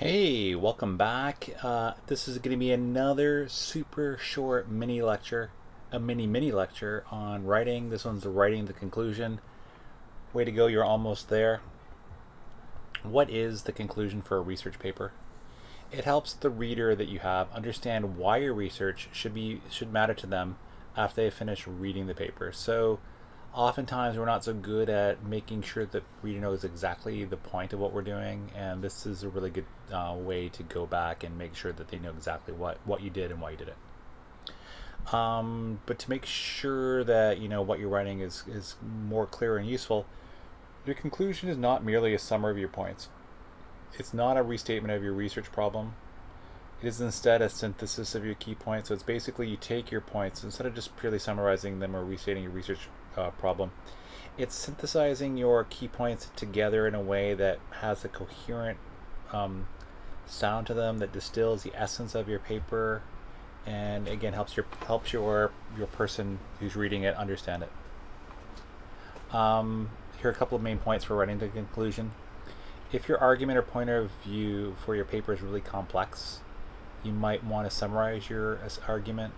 Hey, welcome back. This is going to be another super short mini lecture, a mini lecture on writing. This one's writing the conclusion. Way to go, you're almost there. What is the conclusion for a research paper? It helps the reader that you have understand why your research should matter to them after they finish reading the paper. So oftentimes we're not so good at making sure that reader knows exactly the point of what we're doing, and this is a really good way to go back and make sure that they know exactly what you did and why you did it. But to make sure that you know what you're writing is more clear and useful, your conclusion is not merely a summary of your points. It's not a restatement of your research problem. It is instead a synthesis of your key points. So it's basically you take your points instead of just purely summarizing them or restating your research problem. It's synthesizing your key points together in a way that has a coherent sound to them that distills the essence of your paper, and again helps your person who's reading it understand it. Here are a couple of main points for writing the conclusion. If your argument or point of view for your paper is really complex, you might want to summarize your argument.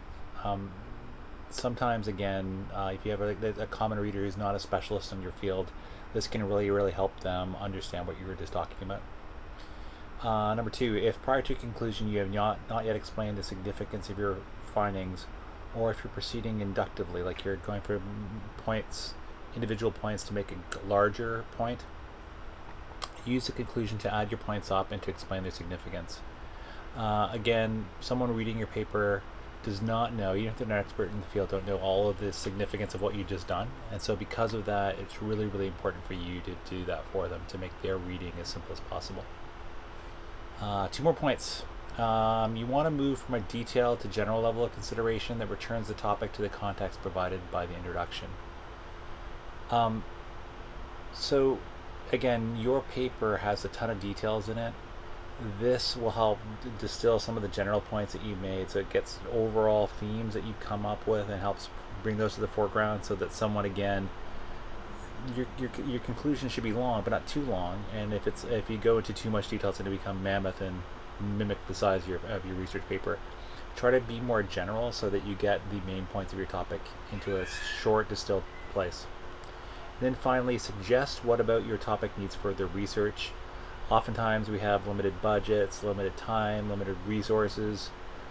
Sometimes, again, if you have a common reader who's not a specialist in your field, this can really help them understand what you were just talking about. Number two, if prior to conclusion you have not yet explained the significance of your findings, or if you're proceeding inductively, like you're going for points, individual points to make a larger point, use the conclusion to add your points up and to explain their significance. Again, someone reading your paper does not know, even if they're not an expert in the field, don't know all of the significance of what you've just done. And so because of that, it's really important for you to do that for them, to make their reading as simple as possible. Two more points. You want to move from a detailed to general level of consideration that returns the topic to the context provided by the introduction. So again, your paper has a ton of details in it. This will help distill some of the general points that you made, so it gets overall themes that you come up with and helps bring those to the foreground, so that someone, again, your conclusion should be long but not too long, and if you go into too much detail, it's going to become mammoth and mimic the size of your research paper. Try to be more general so that you get the main points of your topic into a short distilled place. And then finally, suggest what about your topic needs further research. Oftentimes we have limited budgets, limited time, limited resources,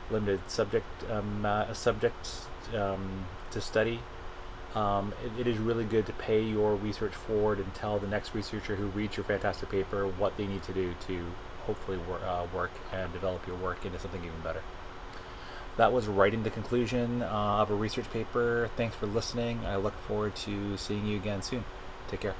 limited subjects to study. It is really good to pay your research forward and tell the next researcher who reads your fantastic paper what they need to do to hopefully work and develop your work into something even better. That was writing the conclusion of a research paper. Thanks for listening. I look forward to seeing you again soon. Take care.